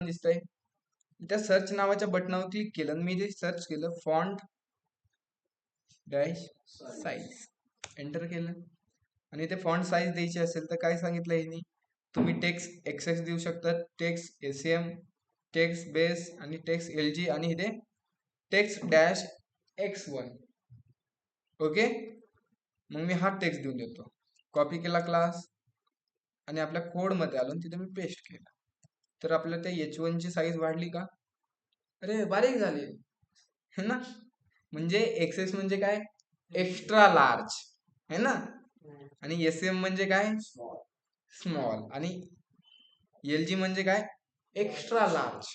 दिसतंय. त्या सर्च नावाच्या बटनावर क्लिक केलं आणि मी जे सर्च केलं फॉन्ट डॅश साईज, एंटर केलं. आणि ते फॉन्ट साईज द्यायची असेल तर काय सांगितलं यांनी, तुम्ही टेक्स्ट एक्सेस देऊ शकता, टेक्स्ट एसीएम, टेक्स्ट बेस आणि टेक्स्ट एलजी आणि इथे टेक्स्ट डॅश x1. ओके, मग मी हा टेक्स्ट देऊन देतो. कॉपी केला क्लास आणि आपल्या कोडमध्ये आलो तिथे मी पेस्ट केला. तर आपल्याला त्या H1 ची साईज वाढली का? अरे बारीक झाली है ना. म्हणजे एक्सेस म्हणजे काय, एक्स्ट्रा लार्ज है ना. आणि एसएम म्हणजे काय, स्मॉल. आणि एलजी म्हणजे काय, एक्स्ट्रा लार्ज.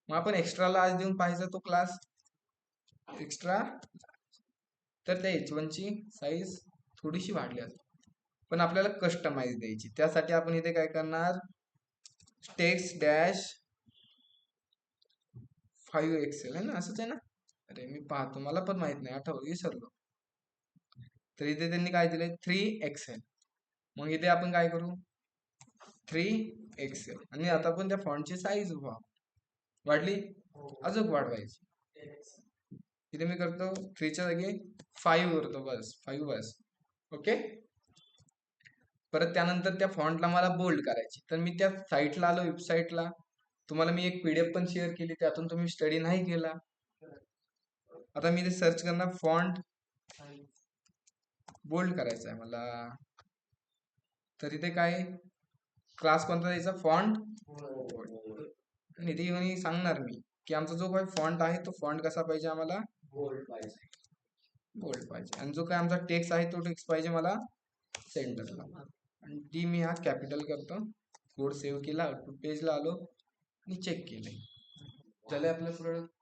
मग आपण एक्स्ट्रा लार्ज देऊन पाहिजे तो क्लास एक्स्ट्रा. तर त्या H1 ची साईज थोडीशी वाढली असते, पण आपल्याला कस्टमाइज द्यायची. त्यासाठी आपण इथे काय करणार, टेक्स्ट डॅश 5 एक्सेल आहे ना, असंच आहे ना. अरे मी पाहतो, मला पण माहित नाही, विसरलो. तर इथे त्यांनी काय दिले, 3 एक्सेल. मग इथे आपण काय करू, 3 एक्सेल. आणि आता पण त्या फॉन्टची साईज वाढली, अजून वाढवायची. इथे मी करतो 3 च्या जागी 5 करतो, बस 5 बस. ओके. परत त्यानंतर त्या फॉन्टला मला बोल्ड करायची, तर मी त्या साईटला आलो, वेबसाईटला. तुम्हाला मी एक पीडीएफ पण शेअर केली, त्यातून तुम्ही स्टडी नाही केला. आता मी ते सर्च करणार, फॉन्ट बोल्ड करायचा आहे मला. तर इथे काय क्लास कोणता द्यायचा, फॉन्ट बोल्ड. आणि इथे येऊन सांगणार मी की आमचा जो काही फॉन्ट आहे तो फॉन्ट कसा पाहिजे, आम्हाला बोल्ड पाहिजे, बोल्ड पाहिजे. आणि जो काय आमचा टेक्स्ट आहे तो टेक्स्ट पाहिजे मला सेंटरला. आणि ती मी हा कॅपिटल करतो. कोड सेव्ह केला, आउटपुट पेजला आलो आणि चेक केले, झाले आपलं प्रोडक्ट.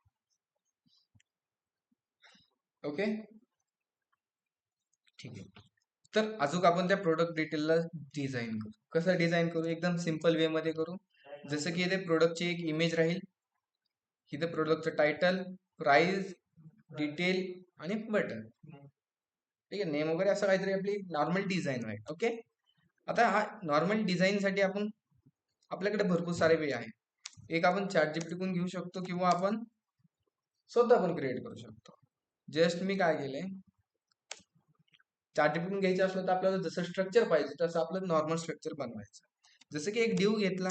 ओके, ठीक आहे. तर अजून आपण त्या प्रोडक्ट डिटेलला डिझाईन करू. कसं डिझाईन करू, एकदम सिंपल वे मध्ये करू. जसं की इथे प्रोडक्टची एक इमेज राहील, इथे प्रोडक्टचं टायटल, प्राइस, डिटेल आणि बटन. ठीक आहे, नेम वगैरे असं काहीतरी आपली नॉर्मल डिझाईन राहील. ओके. आता हा नॉर्मल डिझाईन साठी आपण, आपल्याकडे भरपूर सारे वे आहे. एक आपण ChatGPT कडून घेऊ शकतो किंवा आपण स्वतः पण क्रिएट करू शकतो. जस्ट मी काय केलंय, ChatGPT कडून घ्यायचं असलं तर आपल्याला जसं स्ट्रक्चर पाहिजे तसं आपलं नॉर्मल स्ट्रक्चर बनवायचं. जसं की एक डिव घेतला,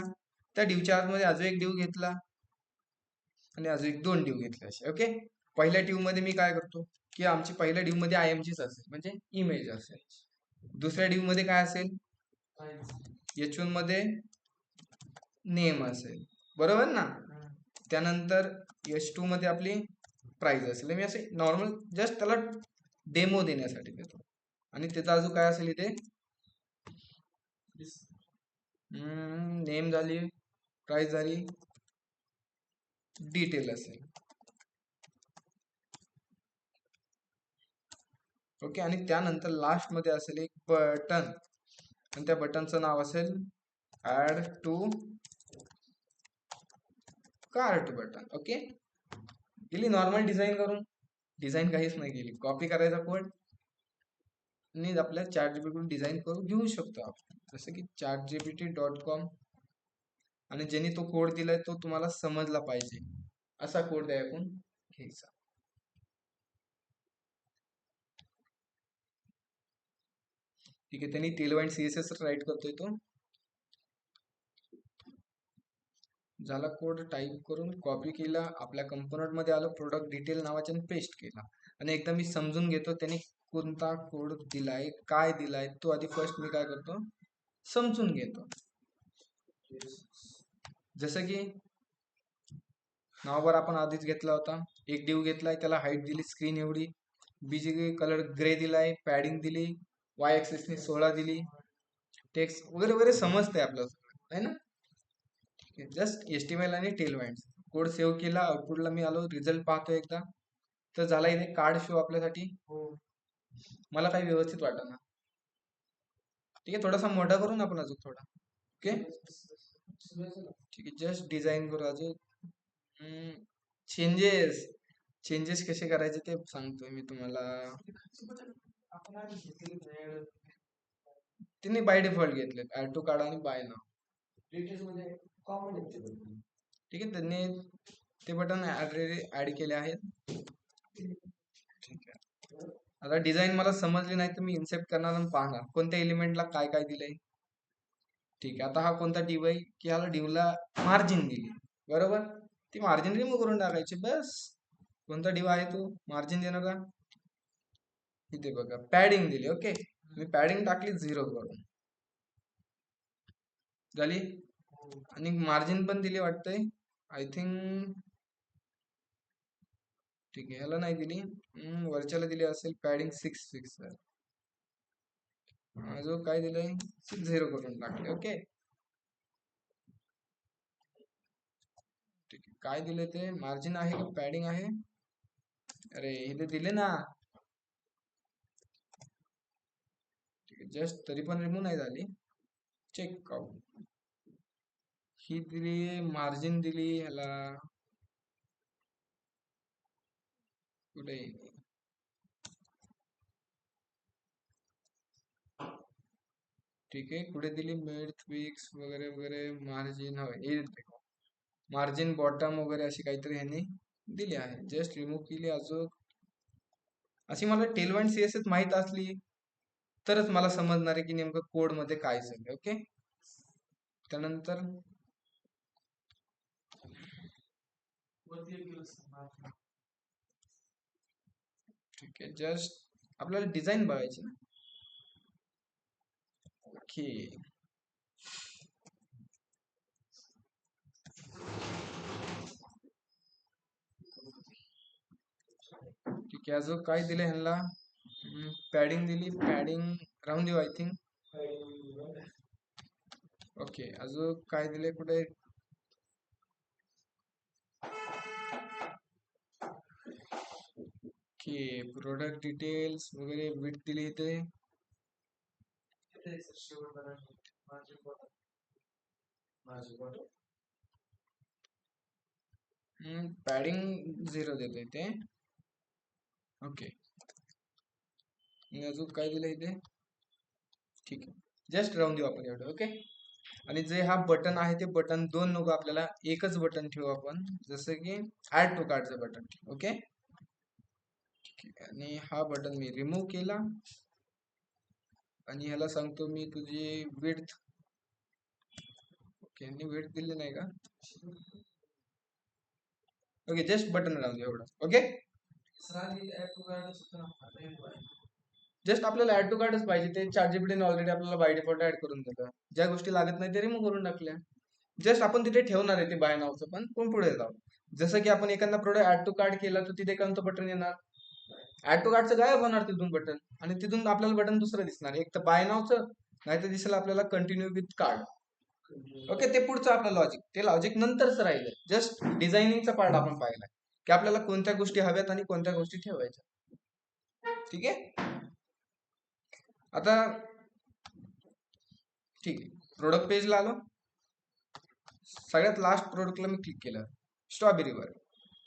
त्या डिवच्या आतमध्ये अजून एक डिव घेतला आणि अजून एक 2 डिव घेतले असे. ओके. पहिल्या डिव मध्ये मी काय करतो की आमची पहिल्या डिव मध्ये IMGच असेल, म्हणजे इमेज असेल. दुसऱ्या डिव मध्ये काय असेल, H1 मध्ये नेम असेल, बरोबर ना. त्यानंतर H2 मध्ये आपली प्राइस असेल. मी असे नॉर्मल जस्ट त्याला डेमो देण्यासाठी देतो. आणि त्याचा अजून काय असेल, इथे नेम झाली, प्राइस झाली, डिटेल असेल. ओके. आणि त्यानंतर लास्ट मध्ये असेल एक बटन, आणि त्या बटनचं नाव असेल add to cart button. Okay. गेली नॉर्मल डिझाईन करून, डिझाईन काहीच नाही केली, कॉपी करायचा कोड आणि आपल्या ChatGPT कडून डिझाईन करून घेऊ शकतो आपण. जसं की chatgpt.com. आणि ज्यांनी तो कोड दिलाय तो तुम्हाला समजला पाहिजे असा कोड द्या आपण घ्यायचा. ठीक आहे, त्यांनी टेलवाईन CSS राईट करतोय तो. झाला कोड टाईप करून कॉपी केला, आपल्या कंपोनंट मध्ये आलो, प्रोडक्ट डिटेल नावाचे पेस्ट केला. आणि एकदा मी समजून घेतो त्याने कोणता कोड दिलाय, काय दिलाय, तो आधी फर्स्ट मी काय करतो, समजून घेतो. जसं की नाववर आपण आधीच घेतला होता, एक डिव घेतलाय, त्याला हाईट दिली स्क्रीन एवढी, बीजी कलर ग्रे दिलाय, पॅडिंग दिली, वाय ऍक्सिस ने 16 दिली, टेक्स्ट वगैरे वगैरे समजतंय आपल्याला, है ना. जस्ट HTML आणि टेलवाइंड कोड सेव्ह केला, आउटपुटला मी आलो, रिझल्ट पाहतो एकदा. तर झाला इथे कार्ड शो आपल्यासाठी. मला काही व्यवस्थित वाटत ना. ठीक आहे, थोडासा मोठा करून आपण अजून थोडा. ओके, ठीक आहे. जस्ट डिझाईन करू अजून. चेंजेस, चेंजेस कसे करायचे ते सांगतोय मी तुम्हाला. तिने बाय डिफॉल्ट घेतले ऍड टू कार्ड आणि बाय नाव. ठीक आहे, त्यांनी ते बटन ऍड केले आहेत. ठीक आहे, आता डिझाईन मला समजली नाही तर मी इन्सेप्ट करणार आणि पाहणार कोणत्या एलिमेंटला काय काय दिलंय. ठीक आहे, आता हा कोणता डिव आहे की ह्याला डिवला मार्जिन दिली, बरोबर. ती मार्जिन रिमूव्ह करून टाकायची बस. कोणता डिव आहे तो मार्जिन देणार का? इथे बघा पॅडिंग दिली. ओके, मी पॅडिंग टाकली 0 करून झाली. आणि मार्जिन पण दिली वाटतंय, आय थिंक. ठीक आहे, ह्याला नाही दिली, वरच्याला दिली असेल पॅडिंग 6 जो काय दिलंय 0 करून टाकले. ओके, ठीक आहे, काय दिले ते मार्जिन आहे का पॅडिंग आहे? अरे हे दिले ना. ठीक आहे, जस्ट तरी पण रिमूव्ह नाही झाली. चेक आउट, ही दिली मार्जिन दिली ह्याला कुठे. ठीक आहे, कुठे दिली मिड फिक्स वगैरे वगैरे मार्जिन हवे मार्जिन बॉटम वगैरे अशी काहीतरी ह्यांनी दिली आहे. जस्ट रिमूव्ह केली. अजून अशी मला टेलवंट सीएसएस माहित असली तरच मला समजणार आहे की नेमकं कोड मध्ये काय झालं. ओके, त्यानंतर ठीक आहे, जस्ट आपल्याला डिझाईन बघायची ना. ओके, ठीक आहे, अजून काय दिलं ह्यांना पॅडिंग दिली, पॅडिंग राहून देऊ आय थिंक. ओके, अजून काय दिले कुठे. की प्रोडक्ट डिटेल्स वगैरे विथ दिली इथे. पॅडिंग 0 देतो इथे. ओके, अजून काय दिलं इथे. ठीक आहे, जस्ट राहून देऊ आपण एवढं. ओके, आणि जे हा बटन आहे ते बटन दोन नको आपल्याला, एकच बटन ठेवू आपण, जसं की ऍड टू कार्डचं बटन. ओके, ठीक आहे, आणि हा बटन मी रिमूव्ह केला आणि ह्याला सांगतो मी तुझी विड्थ. ओके, आणि विड्थ दिली नाही का. ओके, जस्ट बटन राहून दे एवढं. ओके, जस्ट आपल्याला ऍड टू कार्डच पाहिजे, ते ChatGPT ऑलरेडी आपल्याला बाय डिफॉल्ट ऍड करून दिलं. ज्या गोष्टी लागत नाही ते रिमूव्ह करून टाकल्या. जस्ट आपण तिथे ठेवणार आहे ते बाय नावचं, पण पुढे जाऊ. जसं की आपण एखादा प्रोडक्ट ऍड टू कार्ड केला तर तिथे कोणतं बटन येणार, ऍड टू कार्डचं गायब होणार तिथून बटन, आणि तिथून आपल्याला बटन दुसरं दिसणार, एक तर बाय नावचं, नाही तर दिसेल आपल्याला कंटिन्यू विथ कार्ड. ओके, ते पुढचं आपलं लॉजिक, ते लॉजिक नंतरच राहिलं. जस्ट डिझायनिंगचा पार्ट आपण पाहिला की आपल्याला कोणत्या गोष्टी हव्यात आणि कोणत्या गोष्टी ठेवायच्या. ठीक आहे, आता ठीक आहे, प्रोडक्ट पेजला आलो. सगळ्यात लास्ट प्रोडक्टला मी क्लिक केलं, स्ट्रॉबेरीवर.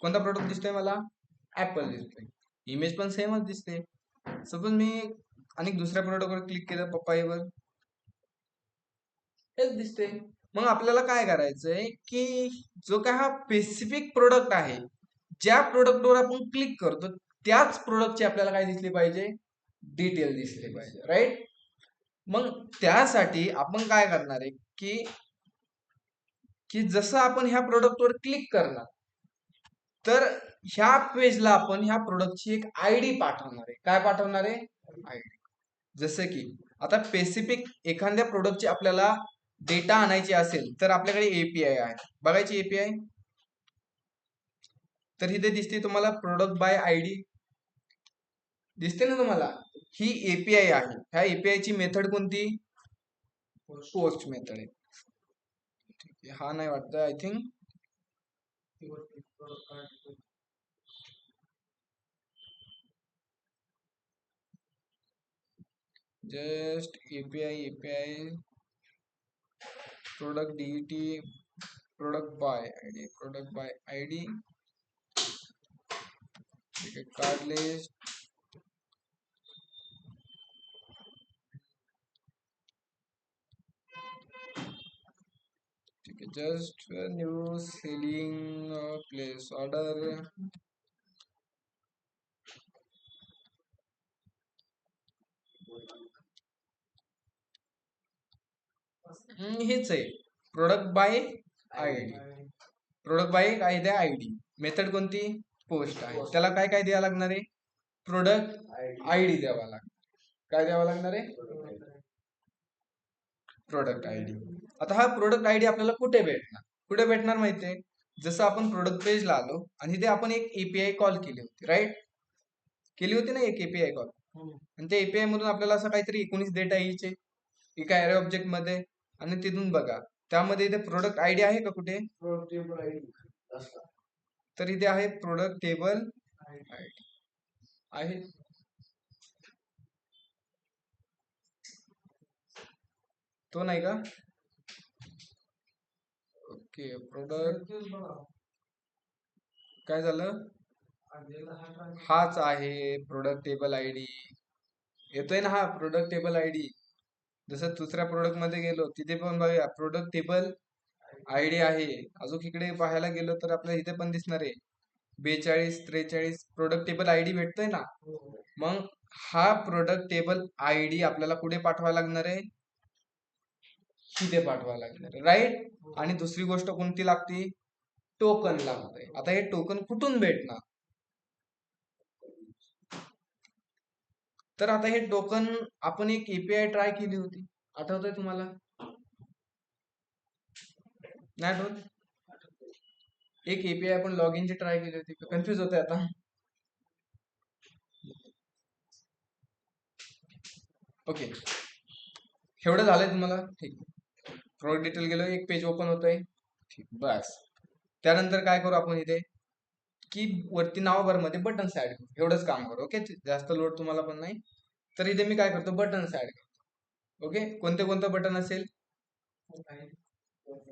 कोणता प्रोडक्ट दिसतोय मला, ऍपल दिसतोय. इमेज पण सेमच दिसते. सपोज मी आणि दुसऱ्या प्रोडक्टवर क्लिक केलं, पप्पाईवर, हेच दिसते. मग आपल्याला काय करायचंय की जो काय हा स्पेसिफिक प्रोडक्ट आहे, ज्या प्रोडक्टवर आपण क्लिक करतो त्याच प्रोडक्टची आपल्याला काय दिसली पाहिजे, डिटेल दिसली पाहिजे, राईट. मग त्यासाठी आपण काय करणार आहे की की जसं आपण ह्या प्रोडक्टवर क्लिक करणार तर ह्या पेजला आपण ह्या प्रोडक्टची एक आयडी पाठवणार आहे. काय पाठवणार आहे, आयडी. जसं की आता स्पेसिफिक एखाद्या प्रोडक्टची आपल्याला डेटा आणायची असेल तर आपल्याकडे एपीआय आहे. बघायची एपीआय, तर इथे दिसते तुम्हाला प्रोडक्ट बाय आयडी दिसते ना तुम्हाला, ही एपीआय आहे. ह्या एपीआय ची मेथड कोणती, पोस्ट मेथड आहे. ठीक आहे, हा नाही वाटत I think. Just API product DT product by ID. ठीक आहे, कार्ड लिस्ट. ठीक आहे. Just new selling place order. हेच आहे, product by ID. Product by काय द्या आयडी. मेथड कोणती, पोस्ट आहे. त्याला काय काय द्यावं लागणार आहे, प्रोडक्ट आयडी द्यावा लागणार. काय द्यावं लागणार आहे, प्रोडक्ट आयडी. आता हा प्रोडक्ट आयडी आपल्याला कुठे भेटणार, कुठे भेटणार माहितीये, जसं आपण प्रोडक्ट पेजला आलो आणि ते आपण एक एपीआय कॉल केली होती, राईट, केली होती ना एक एपीआय कॉल. आणि त्या एपीआय मधून आपल्याला असं काहीतरी 19 डेटा यायचे एका अरे ऑब्जेक्ट मध्ये. आणि तिथून बघा त्यामध्ये इथे प्रोडक्ट आयडी आहे का कुठे, तर इथे आहे प्रोडक्ट टेबल आयडी आहे. तो नाही का, ओके. प्रोडक्ट काय झालं, हाच आहे प्रोडक्ट टेबल आयडी. येतोय ना हा प्रोडक्ट टेबल आयडी. जसं दुसऱ्या प्रोडक्ट मध्ये गेलो तिथे पण बघा प्रोडक्ट टेबल आयडी आहे. अजून इकडे पाहायला गेलो तर आपल्याला इथे पण दिसणार आहे 42 43 प्रोडक्ट टेबल आयडी भेटतोय ना. मग हा प्रोडक्ट टेबल आयडी आपल्याला कुठे पाठवावा लागणार आहे, तिथे पाठवावा लागणार आहे, राईट. आणि दुसरी गोष्ट कोणती लागते, टोकन लागतंय. आता हे टोकन कुठून भेटणार, तर आता हे टोकन आपण एक एपीआय ट्राय केली होती, आठवतंय तुम्हाला, नाही आठवत, एक एपीआय आपण लॉग इनची ट्राय केली होती. कन्फ्युज होते आता. ओके, एवढं झालंय तुम्हाला, ठीक. प्रोडक्ट डिटेल गेलो, एक पेज ओपन होतंय, ठीक, बस. त्यानंतर काय करू आपण इथे, की वरती नाव बार मध्ये बटन्स ऍड करू, एवढंच काम करू. ओके, जास्त लोड तुम्हाला पण नाही. तर इथे मी काय करतो, बटन्स ऍड करतो. ओके, कोणते कोणतं बटन असेल,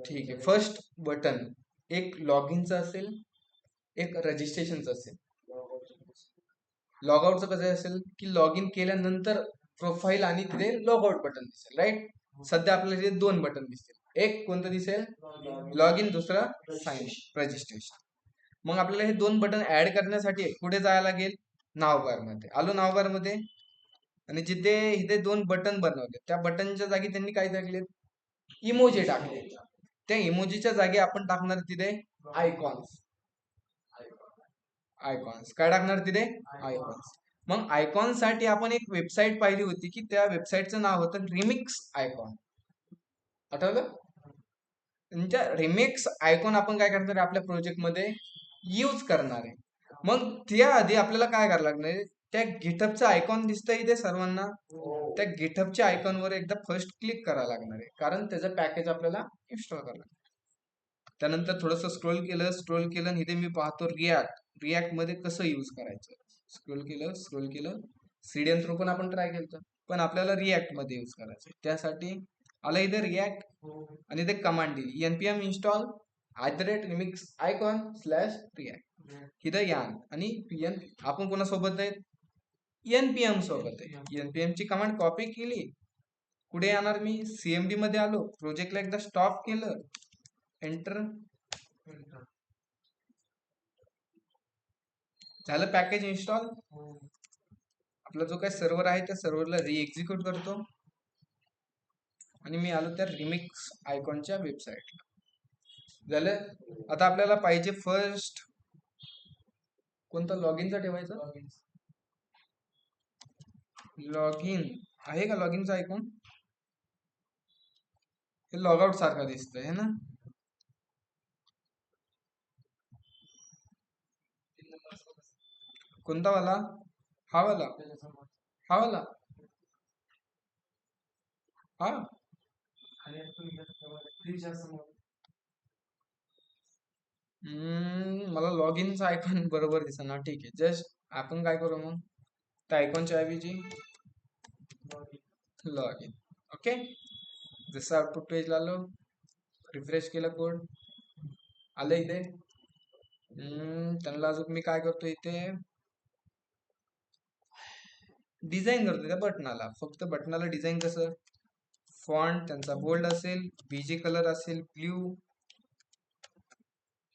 ठीक आहे. फर्स्ट बटन एक लॉग इनचं असेल, एक रजिस्ट्रेशनचं असेल. लॉग आउटचं कसं असेल, की लॉग इन केल्यानंतर प्रोफाईल आणि तिथे लॉग आउट बटन दिसेल, राईट. सध्या आपल्याला तिथे 2 बटन दिसतील, एक कोणतं दिसेल, लॉग इन, दुसरं साइन रजिस्ट्रेशन. मग आपल्याला हे 2 बटन ऍड करण्यासाठी कुठे जायला लागेल, नाव बार मध्ये. आलो नाव बार मध्ये, आणि जिथे इथे 2 बटन बनवले त्या बटनच्या जागी त्यांनी काय टाकले, इमोजी टाकले. त्या इमोजीच्या जागी आपण टाकणार तिथे आयकॉन्स. आयकॉन्स काय टाकणार तिथे, आयकॉन्स. मग आयकॉन साठी आपण एक वेबसाईट पाहिली होती, की त्या वेबसाईटचं नाव होतं रिमिक्स आयकॉन, आठवलं. त्यांच्या रिमिक्स आयकॉन आपण काय करणार आपल्या प्रोजेक्ट मध्ये यूज करणार आहे. मग त्याआधी आपल्याला काय करायला लागणार आहे, त्या गिटहबचं आयकॉन दिसतंय इथे सर्वांना, त्या गिटहबच्या आयकॉन वर एकदा फर्स्ट क्लिक करायला लागणार आहे, कारण त्याचं पॅकेज आपल्याला इन्स्टॉल करायला. त्यानंतर थोडस स्क्रोल केलं आणि इथे मी पाहतो रिॲक्ट मध्ये कसं यूज करायचं. स्क्रोल केलं, सीडीएन थ्रू पण आपण ट्राय केलं, पण आपल्याला रिॲक्ट मध्ये यूज करायचं. त्यासाठी आला इथे रिॲक्ट, आणि इथे कमांड दिली npm install @remix icon /react. इथं यान आणि pn आपण कोणासोबत आहे, npm सोबत आहे. npm ची कमांड कॉपी केली, कुठे येणार मी, सीएमडी मध्ये आलो, प्रोजेक्टला एकदा स्टॉप केलं, एंटर झालं, पॅकेज इन्स्टॉल. आपला जो काही सर्व्हर आहे त्या सर्व्हरला रिएक्झिक्यूट करतो, आणि मी आलो त्या रिमिक्स आयकॉनच्या वेबसाईटला. झालं. आता आपल्याला पाहिजे फर्स्ट कोणता, लॉग इनचा ठेवायचा, लॉग इन आहे का, लॉग इनचा आयकॉन, हे लॉग आउट सारखा दिसतंय है ना. कोणता वाला, हा वाला, हा वाला, हा. मला लॉग इनचा आयकॉन बरोबर दिसना. ठीक आहे, जस्ट आपण काय करू मग, त्या आयकॉनच्या ऐवजी लॉग इन. ओके, जसं आउटपुट पेजला आलो, रिफ्रेश केलं कोड, आलं इथे. त्यांना अजून मी काय करतो, इथे डिझाईन करतो त्या बटनाला. फक्त बटनाला डिझाईन कसं, फॉन्ट त्यांचा बोल्ड असेल, बीजी कलर असेल ब्ल्यू,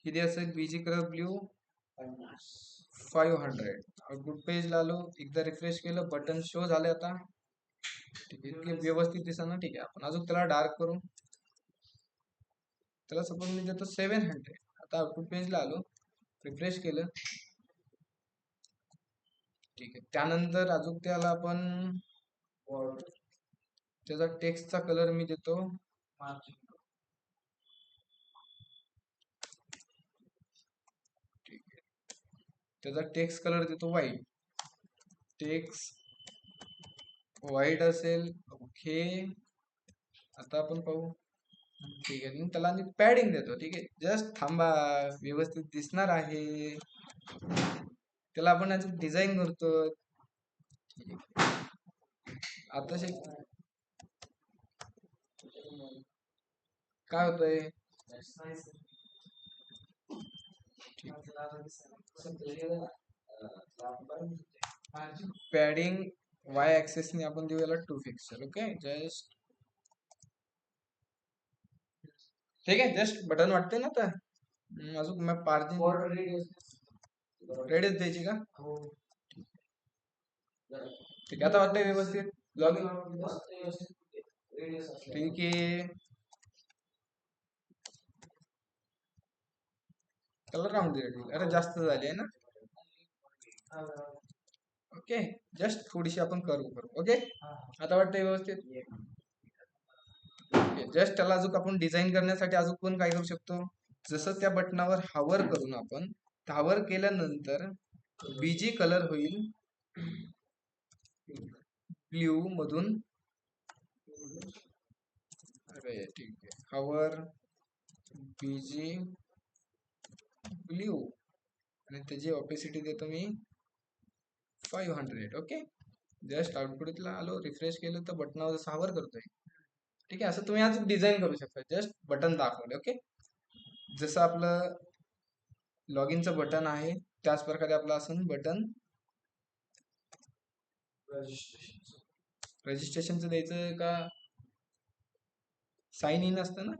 किती असेल बीजी कलर ब्ल्यू 500. आउटपुट पेजला आलो, एकदा रिफ्रेश केलं, बटन शो झाले आता. ठीक आहे, इतके व्यवस्थित दिसना. ठीक आहे, आपण अजून त्याला डार्क करू. त्याला सपोज मी देतो 700. आता आउटपुट पेजला आलो, रिफ्रेश केलं. ठीक आहे, त्यानंतर अजून त्याला आपण त्याचा टेक्स्टचा कलर मी देतो ठीक आहे, त्याचा टेक्स्ट कलर देतो व्हाईट. टेक्स्ट व्हाईट असेल. ओके, आता आपण पाहू. ठीक आहे, त्याला आणि पॅडिंग देतो. ठीक आहे, जस्ट थांबा, व्यवस्थित दिसणार आहे. त्याला आपण याचं डिझाईन करतो. आता काय होतंय, पॅडिंग वाय ऍक्सेस ने आपण देऊ याला 2 पिक्सल. ओके, जस्ट ठीक आहे, जस्ट बटन वाटते ना. आता अजून मग पार्किंग रेडीच द्यायची का? ठीक आहे, आता वाटतंय व्यवस्थित लॉग इन. ठीक आहे, कलर राहून दे. अरे जास्त झाली आहे ना. ओके, जस्ट थोडीशी आपण करू. ओके, आता वाटतंय व्यवस्थित. जस्ट त्याला अजून आपण डिझाईन करण्यासाठी अजून पण काय करू शकतो, जसं त्या बटनावर हावर करून आपण हावर केल्यानंतर बीजी कलर होईल ब्ल्यू मधून. अरे ठीक आहे, हावर बीजी ब्ल्यू आणि त्याची ऑपेसिटी देतो मी 500. ओके, जस्ट आउटपुटला आलो, रिफ्रेश केलं तर बटनावर जसं हावर करतोय. ठीक आहे, असं तुम्ही आज डिझाईन करू शकता. जस्ट बटन दाखवले. ओके, जसं आपलं लॉग इनचं बटन आहे त्याच प्रकारे आपलं असं बटन रजिस्ट्रेशनचं द्यायचं का साइन इन असतं ना.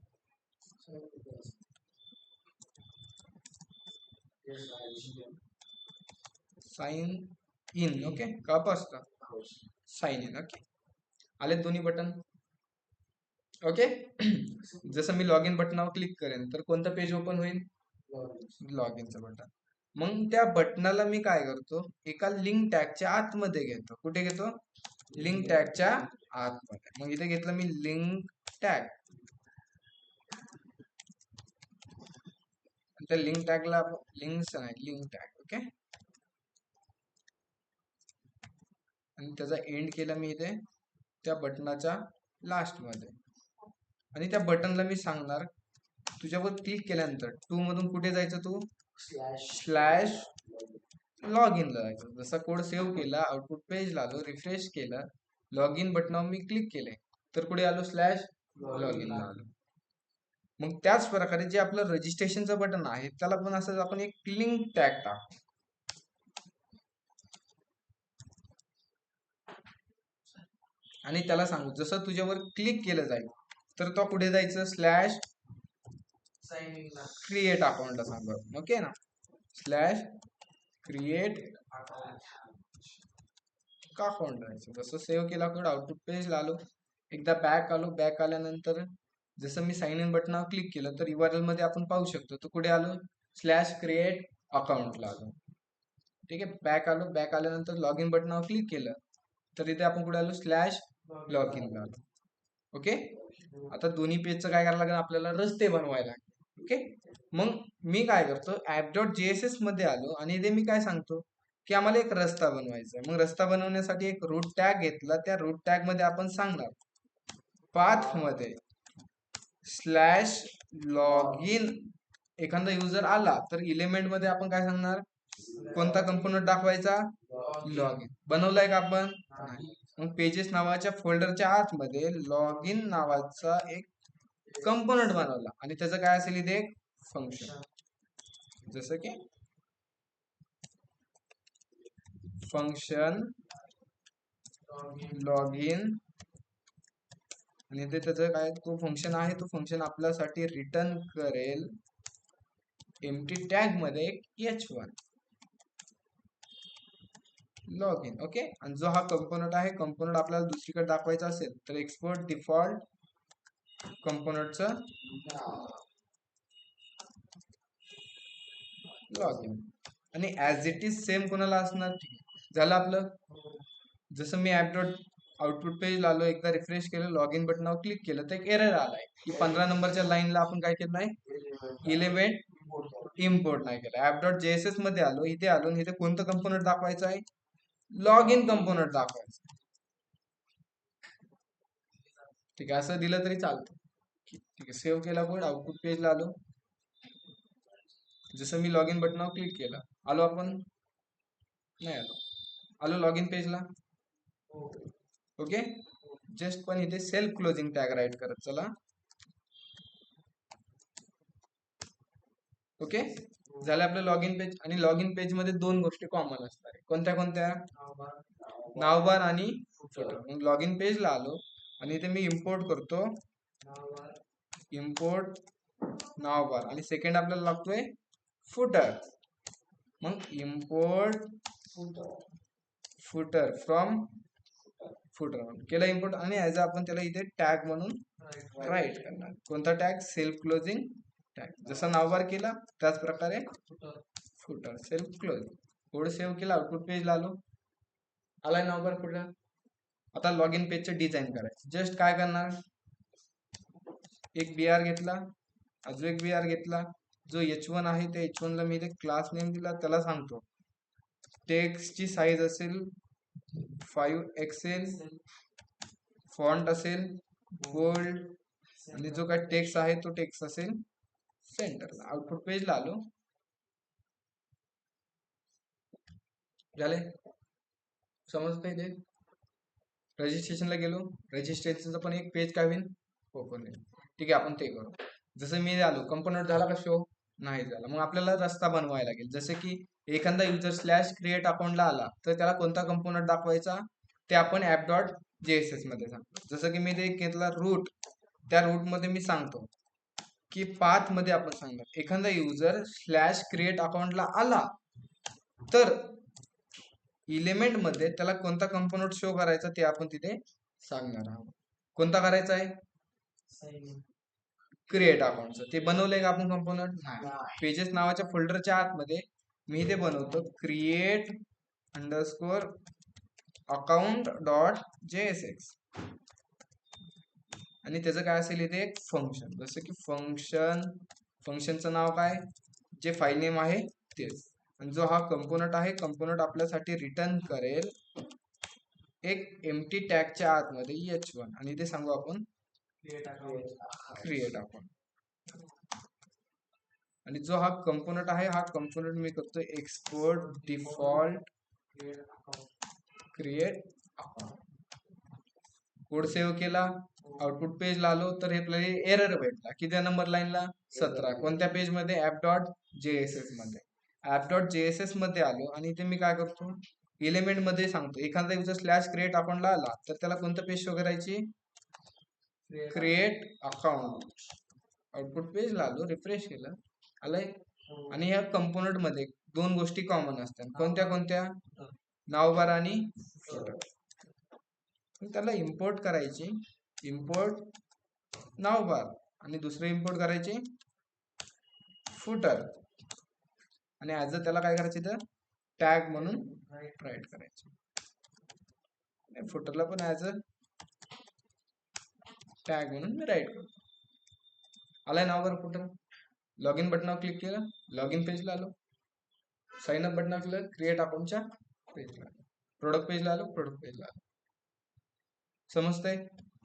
Sign in. ओके, कप असतं साइन इन. ओके, आले दोन्ही बटन. ओके, जसं मी लॉग इन बटनावर क्लिक करेन तर कोणतं पेज ओपन होईल, लॉग इनचं बटन. मग त्या बटनाला मी काय करतो, एका लिंक टॅगच्या आतमध्ये घेतो. कुठे घेतो, लिंक टॅगच्या आतमध्ये. मग इथे घेतलं मी लिंक टॅग. त्या लिंक टॅगला लिंक्स नाही, लिंक टॅग. ओके, आणि त्याचा एंड केला मी इथे त्या बटनाच्या लास्ट मध्ये. आणि त्या बटनला मी सांगणार, तुझ्यावर क्लिक केल्यानंतर 2 मधून कुठे जायचं, तू स्लॅश लॉग इन ला जायचं. जसा कोड सेव्ह केला, आउटपुट पेजला आलो, रिफ्रेश केलं, लॉग इन बटनावर मी क्लिक केले तर कुठे आलो, स्लॅश लॉग इन ला आलो. मग त्याच प्रकारे जे आपलं रजिस्ट्रेशनचं बटन आहे त्याला पण असं आपण एक लिंक टॅग टाकू आणि त्याला सांगू जसं तुझ्यावर क्लिक केलं जाईल तर तो कुठे जायचं, स्लॅश क्रिएट अकाउंटला सांगू. ओके ना, स्लॅश क्रिएट का अकाउंट राहायचं. जसं सेव्ह केला कोड, आउटपुट पेजला आलो, एकदा बॅक आलो. बॅक आल्यानंतर जसं मी साइन इन बटनावर क्लिक केलं तर URL मध्ये आपण पाहू शकतो तो कुठे आलो, स्लॅश क्रिएट अकाउंटला आलो. ठीक आहे, बॅक आलो. बॅक आल्यानंतर लॉग इन बटनावर क्लिक केलं तर इथे आपण कुठे आलो, स्लॅश लॉग इन ला आलो. ओके, आता दोन्ही पेजचं काय करायला लागेल, आपल्याला रस्ते बनवायला. ओके, मग मी काय करतो, app.jss मध्ये आलो आणि इथे मी काय सांगतो की आम्हाला एक रस्ता बनवायचा आहे. मग रस्ता बनवण्यासाठी एक रूट टॅग घेतला. त्या रूट टॅग मध्ये आपण सांगणार पाथ मध्ये स्लॅश लॉग इन. एखादा युजर आला तर एलिमेंट मध्ये आपण काय सांगणार, कोणता कंपोनंट दाखवायचा, लॉग इन. बनवलाय का आपण, नाही. मग पेजेस नावाच्या फोल्डरच्या आतमध्ये लॉग इन नावाचा एक कंपोनंट बनवला आणि त्याचं काय असेल इथे एक फंक्शन. जसं की फंक्शन लॉग इन आणि ते त्याचं काय, तो फंक्शन आहे, तो फंक्शन आपल्यासाठी रिटर्न करेल एम्प्टी टॅग मध्ये एक h1 लॉग इन. ओके. आणि जो हा कंपोनंट आहे, कंपोनंट आपल्याला दुसरीकडे दाखवायचा असेल तर एक्सपोर्ट डिफॉल्ट कंपोनंटचं लॉग इन. आणि ऍज इट इज सेम कोणाला असणार. झालं आपलं. जसं मी ऍप डॉट आउटपुट पेज आलो, एकदा रिफ्रेश केलं, लॉग इन बटनावर क्लिक केलं तर एक एरर आलाय की 15 नंबरच्या लाईनला आपण काय केलं नाही, इलेमेंट इम्पोर्ट नाही केलं. ऍप डॉट जेएसएस मध्ये आलो, इथे आलो आणि इथे कोणतं कंपोनंट दाखवायचं आहे, लॉग इन कंपोनंट दाखवायचं. ठीक आहे, असं दिलं तरी चालतं. ठीक आहे, सेव्ह केला कोड, आउटपुट पेजला आलो. जसं मी लॉग इन बटनावर क्लिक केलं, आलो आपण नाही आलो लॉग इन पेजला. ओके. जस्ट पण इथे सेल्फ क्लोजिंग टॅग राईट करत चला. ओके. झालं आपलं लॉग इन पेज. आणि लॉग इन पेज मध्ये दोन गोष्टी कॉमन असणार आहे. कोणत्या कोणत्या, नाव बार आणि फुटर. मग लॉग इन पेजला आलो आणि इथे मी इम्पोर्ट करतो, इम्पोर्ट नाव बार, आणि सेकंड आपल्याला लागतोय फुटर. मग इम्पोर्ट फुटर फ्रॉम फुटर केला इम्पोर्ट. आणि ऍज आपण त्याला इथे टॅग म्हणून राईट करणार. कोणता टॅग, सेल्फ क्लोजिंग टॅग. जसं नावबार केला त्याच प्रकारे footer self close. Code save केला, आउटपुट पेजला आलो, आलाय नावबार फुटर. आता लॉग इन पेजचं डिझाईन करायचं. जस्ट काय करणार, एक बीआर घेतला, अजून एक बीआर घेतला. जो h1 आहे त्या h1 ला मी इथे क्लास नेम दिला, त्याला सांगतो टेक्स्टची साईज असेल 5 XL, फॉन्ट असेल बोल्ड, आणि जो काय टेक्स्ट आहे तो टेक्स्ट असेल सेंटरला. आउटपुट पेजला आलो, झाले. समजतंय ते. रजिस्ट्रेशनला गेलो, रजिस्ट्रेशनचं पण एक पेज काय होईल, ओपन होईल. ठीक आहे, आपण ते करू. जसं मी आलो, कंपोनंट झाला का शो, नाही झाला. मग आपल्याला रस्ता बनवायला लागेल. जसे की एखादा युजर स्लॅश क्रिएट अकाउंटला आला तर त्याला कोणता कंपोनंट दाखवायचा ते आपण ऍप डॉट जेएसएस मध्ये सांगतो. जसं की मी ते घेतला रूट, त्या रूट मध्ये मी सांगतो की पाथ मध्ये आपण सांगणार एखादा युजर स्लॅश क्रिएट अकाउंटला आला तर इलेमेंट मध्ये त्याला कोणता कंपोनंट शो करायचा ते आपण तिथे सांगणार आहोत. कोणता करायचा आहे, क्रिएट अकाउंटचं. ते बनवलंय का आपण कंपोनंट, पेजेस नावाच्या फोल्डरच्या आतमध्ये मी ते बनवतो create underscore account dot JSX. आणि त्याचं काय असेल इथे एक फंक्शन. जसं की फंक्शनचं नाव काय, जे फाईल नेम आहे तेच. आणि जो हा कंपोनंट आहे, कंपोनंट आपल्यासाठी रिटर्न करेल एक एम्प्टी टॅगच्या आतमध्ये h1, आणि ते सांगू आपण क्रिएट अकाउंट. आणि जो हा कंपोनंट आहे, हा कंपोनंट मी करतो export default create account. Code save केला, आउटपुट पेजला आलो तर हे आपल्याला एरर भेटला. किती नंबर लाईनला, 17. कोणत्या पेज मध्ये, ऍप डॉट जेएसएस मध्ये. ऍप डॉट जेएसएस मध्ये आलो आणि इथे मी काय करतो, एलिमेंट मध्ये सांगतो एखादा युजर स्लॅश क्रिएट अकाउंटला आला तर त्याला कोणतं पेज शो करायची, क्रिएट अकाउंट. आउटपुट पेजला आलो, रिफ्रेश केलं, आलंय. आणि ह्या कंपोनंट मध्ये दोन गोष्टी कॉमन असतात. कोणत्या कोणत्या, नावबार आणि फुटर. त्याला इम्पोर्ट करायची, इम्पोर्ट नावबार, आणि दुसरे इम्पोर्ट करायचे फुटर. आणि ऍज त्याला काय करायचे तर टॅग म्हणून राईट करायचे. फुटरला पण ऍज टॅग म्हणून मी राईट करतो. आलाय नावबार फुटर. लॉग इन बटनावर क्लिक केलं, लॉग इन पेजला आलो, साइन अप बटनावर क्लिक, क्रिएट अकाउंटच्या पेजला आलो, प्रोडक्ट पेजला आलो, प्रोडक्ट पेजला आलो. समजतंय.